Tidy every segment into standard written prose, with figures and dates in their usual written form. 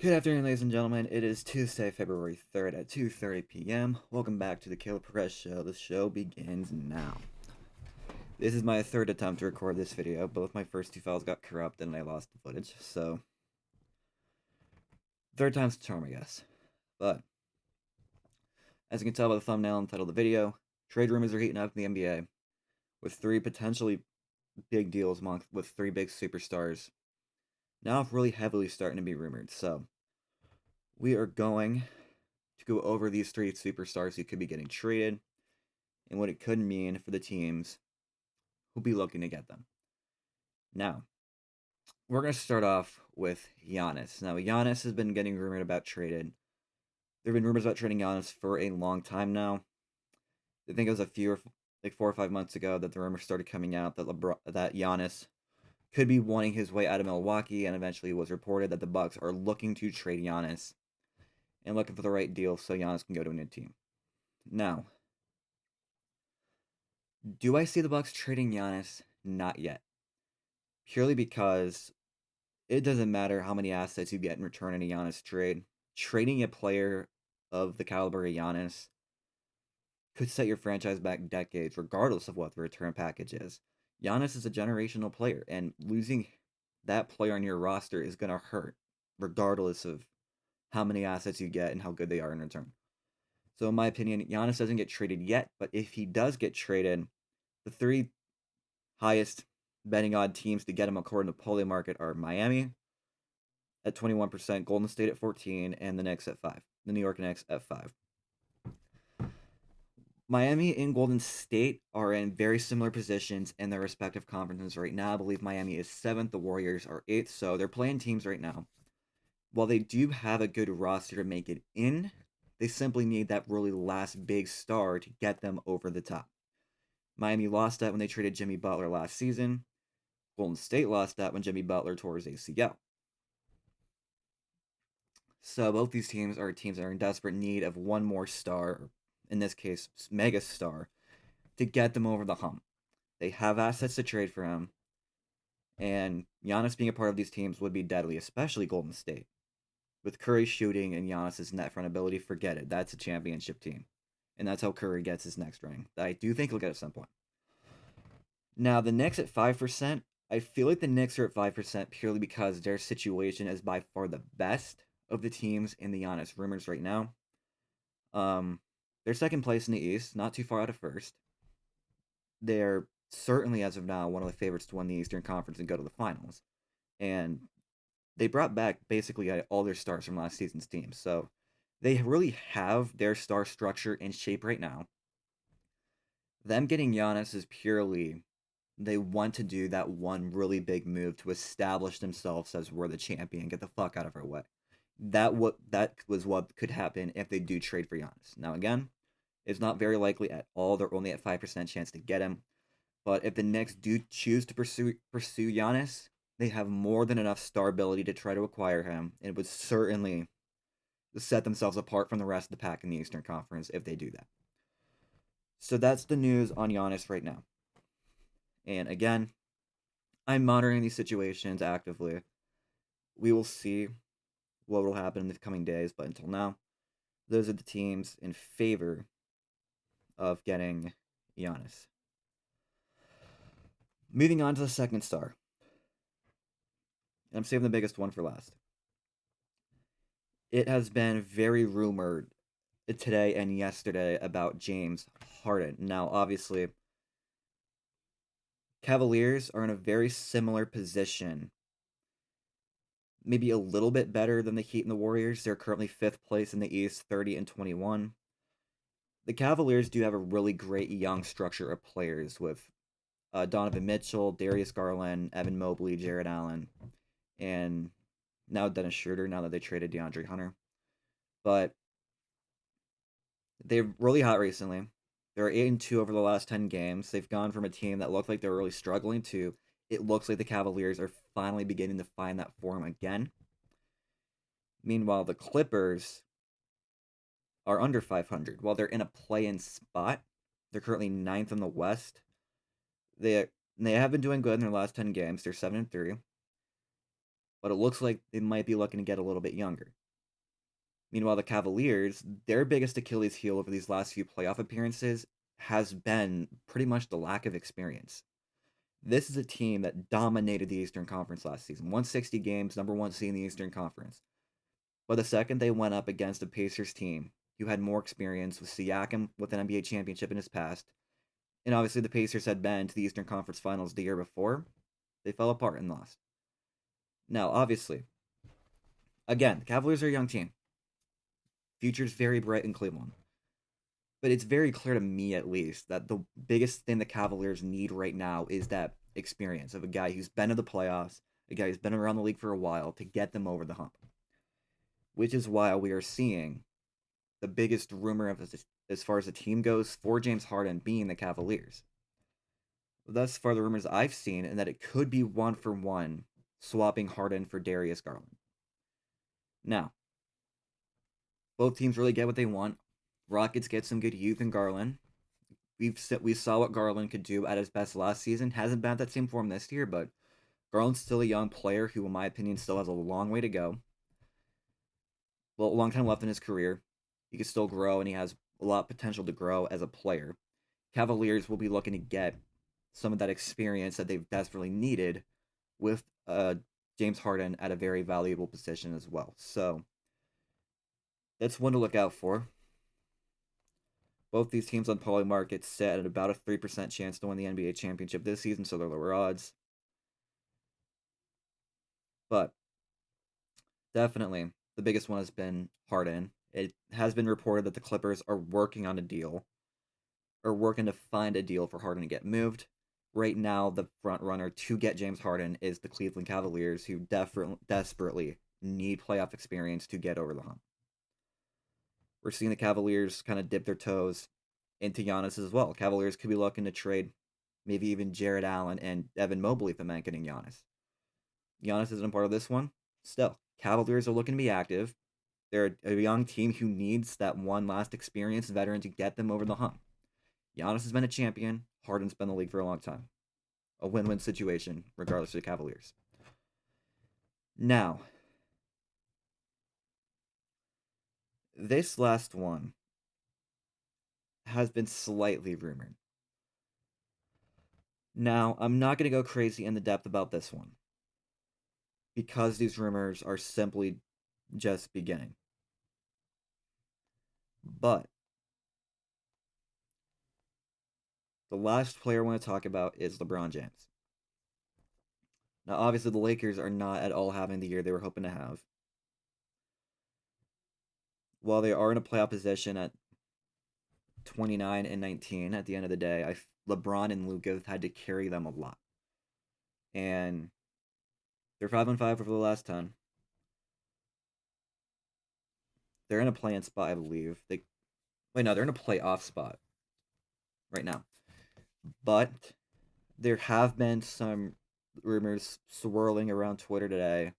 Good afternoon, ladies and gentlemen. It is Tuesday, February 3rd at 2:30 p.m. Welcome back to the Caleb Perez Show. The show begins now. This is my third attempt to record this video. Both my first two files got corrupted and I lost the footage, so third time's the charm, I guess. But as you can tell by the thumbnail and title of the video, trade rumors are heating up in the NBA with three potentially big deals with three big superstars now really heavily starting to be rumored. So we are going to go over these three superstars who could be getting traded and what it could mean for the teams who'll be looking to get them. Now, we're going to start off with Giannis. Now, Giannis has been getting rumored about traded. There have been rumors about trading Giannis for a long time now. I think it was like 4 or 5 months ago that the rumors started coming out that Giannis could be wanting his way out of Milwaukee, and eventually it was reported that the Bucks are looking to trade Giannis and looking for the right deal so Giannis can go to a new team. Now, do I see the Bucks trading Giannis? Not yet. Purely because it doesn't matter how many assets you get in return in a Giannis trade. Trading a player of the caliber of Giannis could set your franchise back decades, regardless of what the return package is. Giannis is a generational player, and losing that player on your roster is going to hurt, regardless of how many assets you get and how good they are in return. So, in my opinion, Giannis doesn't get traded yet, but if he does get traded, the three highest betting odd teams to get him according to Poly Market are Miami at 21%, Golden State at 14, and the Knicks at 5. The New York Knicks at 5. Miami and Golden State are in very similar positions in their respective conferences right now. I believe Miami is 7th, the Warriors are 8th, so they're playing teams right now. While they do have a good roster to make it in, they simply need that really last big star to get them over the top. Miami lost that when they traded Jimmy Butler last season. Golden State lost that when Jimmy Butler tore his ACL. So both these teams are teams that are in desperate need of one more star, or in this case, mega star, to get them over the hump. They have assets to trade for him, and Giannis being a part of these teams would be deadly, especially Golden State. With Curry shooting and Giannis's net front ability, forget it. That's a championship team. And that's how Curry gets his next ring. I do think he'll get at some point. Now, the Knicks at 5%, I feel like the Knicks are at 5% purely because their situation is by far the best of the teams in the Giannis rumors right now. They're second place in the East, not too far out of first. They're certainly, as of now, one of the favorites to win the Eastern Conference and go to the finals. And they brought back basically all their stars from last season's team. So they really have their star structure in shape right now. Them getting Giannis is purely they want to do that one really big move to establish themselves as we're the champion, get the fuck out of our way. That was what could happen if they do trade for Giannis. Now again, it's not very likely at all. They're only at 5% chance to get him. But if the Knicks do choose to pursue Giannis, they have more than enough star ability to try to acquire him. And it would certainly set themselves apart from the rest of the pack in the Eastern Conference if they do that. So that's the news on Giannis right now. And again, I'm monitoring these situations actively. We will see what will happen in the coming days, but until now, those are the teams in favor of getting Giannis. Moving on to the second star. And I'm saving the biggest one for last. It has been very rumored today and yesterday about James Harden. Now, obviously, Cavaliers are in a very similar position. Maybe a little bit better than the Heat and the Warriors. They're currently 5th place in the East, 30-21. The Cavaliers do have a really great young structure of players with Donovan Mitchell, Darius Garland, Evan Mobley, Jared Allen, and now Dennis Schroeder, now that they traded DeAndre Hunter. But they're really hot recently. They're 8-2 over the last 10 games. They've gone from a team that looked like they were really struggling to it looks like the Cavaliers are finally beginning to find that form again. Meanwhile, the Clippers are under 500. While they're in a play-in spot, they're currently 9th in the West. They have been doing good in their last 10 games. They're 7-3. but it looks like they might be looking to get a little bit younger. Meanwhile, the Cavaliers, their biggest Achilles heel over these last few playoff appearances has been pretty much the lack of experience. This is a team that dominated the Eastern Conference last season, won 60 games, number one seed in the Eastern Conference. But the second they went up against a Pacers team who had more experience with Siakam with an NBA championship in his past, and obviously the Pacers had been to the Eastern Conference Finals the year before, they fell apart and lost. Now, obviously, again, the Cavaliers are a young team. Future's very bright in Cleveland. But it's very clear to me, at least, that the biggest thing the Cavaliers need right now is that experience of a guy who's been to the playoffs, a guy who's been around the league for a while to get them over the hump. Which is why we are seeing the biggest rumor of as far as the team goes for James Harden being the Cavaliers. Thus far, the rumors I've seen, and that it could be 1-for-1 swapping Harden for Darius Garland. Now, both teams really get what they want. Rockets get some good youth in Garland. We saw what Garland could do at his best last season. Hasn't been at that same form this year, but Garland's still a young player who, in my opinion, still has a long way to go. Well, a long time left in his career. He can still grow, and he has a lot of potential to grow as a player. Cavaliers will be looking to get some of that experience that they've desperately needed with James Harden at a very valuable position as well. So that's one to look out for. Both these teams on Poly Market set at about a 3% chance to win the NBA championship this season, so they're lower odds. But definitely, the biggest one has been Harden. It has been reported that the Clippers are working on a deal, or working to find a deal for Harden to get moved. Right now, the front runner to get James Harden is the Cleveland Cavaliers, who desperately need playoff experience to get over the hump. We're seeing the Cavaliers kind of dip their toes into Giannis as well. Cavaliers could be looking to trade maybe even Jared Allen and Evan Mobley if the man getting Giannis. Giannis isn't a part of this one. Still, Cavaliers are looking to be active. They're a young team who needs that one last experienced veteran to get them over the hump. Giannis has been a champion. Harden's been in the league for a long time. A win-win situation, regardless of the Cavaliers. Now, this last one has been slightly rumored. Now, I'm not going to go crazy in the depth about this one, because these rumors are simply just beginning. But the last player I want to talk about is LeBron James. Now, obviously, the Lakers are not at all having the year they were hoping to have. While they are in a playoff position at 29 and 19 at the end of the day, LeBron and Luka have had to carry them a lot. And they're 5-5 over the last 10. They're in a play-in spot, I believe. They're in a playoff spot right now. But there have been some rumors swirling around Twitter today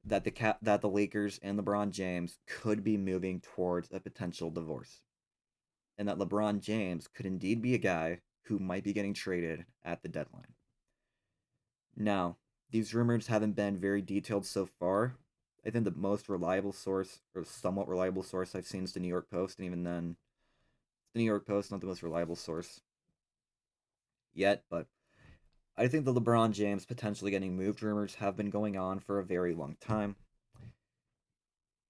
that the Lakers and LeBron James could be moving towards a potential divorce, and that LeBron James could indeed be a guy who might be getting traded at the deadline. Now, these rumors haven't been very detailed so far. I think the most reliable source, or somewhat reliable source I've seen, is the New York Post, and even then, the New York Post not the most reliable source yet, but I think the LeBron James potentially getting moved rumors have been going on for a very long time.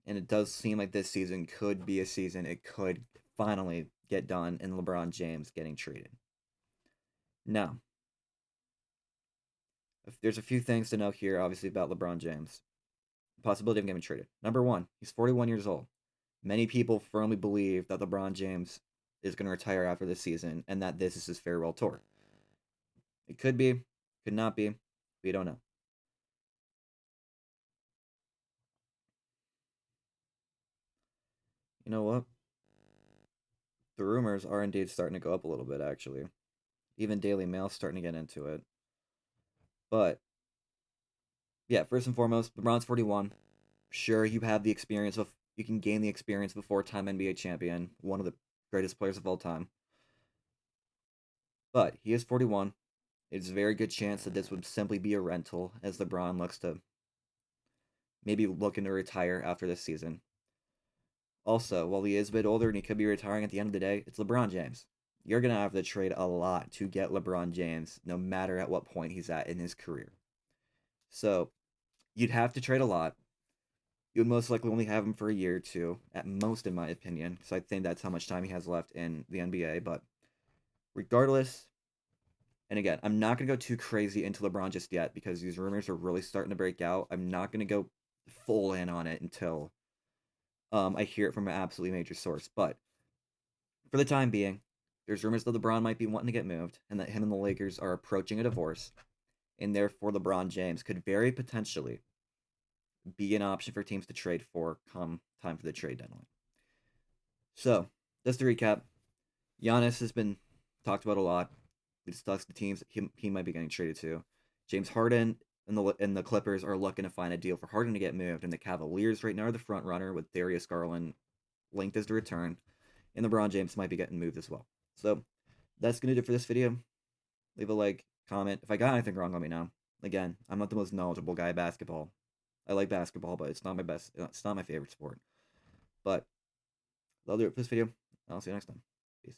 And it does seem like this season could be a season it could finally get done in LeBron James getting traded. Now, there's a few things to know here, obviously, about LeBron James. The possibility of getting traded. Number one, he's 41 years old. Many people firmly believe that LeBron James is going to retire after this season and that this is his farewell tour. It could be, could not be. We don't know. You know what? The rumors are indeed starting to go up a little bit, actually. Even Daily Mail's starting to get into it. But, yeah, first and foremost, LeBron's 41. Sure, you have the experience of, you can gain the experience of a four-time NBA champion, one of the greatest players of all time. But he is 41. It's a very good chance that this would simply be a rental as LeBron looks to maybe looking to retire after this season. Also, while he is a bit older and he could be retiring at the end of the day, it's LeBron James. You're going to have to trade a lot to get LeBron James, no matter at what point he's at in his career. So, you'd have to trade a lot. You would most likely only have him for a year or two, at most, in my opinion, because I think that's how much time he has left in the NBA. But regardless, and again, I'm not going to go too crazy into LeBron just yet because these rumors are really starting to break out. I'm not going to go full in on it until I hear it from an absolutely major source. But for the time being, there's rumors that LeBron might be wanting to get moved and that him and the Lakers are approaching a divorce, and therefore LeBron James could very potentially be an option for teams to trade for come time for the trade deadline. So, just to recap, Giannis has been talked about a lot. We discussed the teams he might be getting traded to. James Harden and the Clippers are looking to find a deal for Harden to get moved, and the Cavaliers right now are the front runner with Darius Garland linked as to return, and LeBron James might be getting moved as well. So that's gonna do it for this video. Leave a like, comment. If I got anything wrong, let me know. Again, I'm not the most knowledgeable guy at basketball. I like basketball, but it's not my best. It's not my favorite sport. But that'll do it for this video. I'll see you next time. Peace.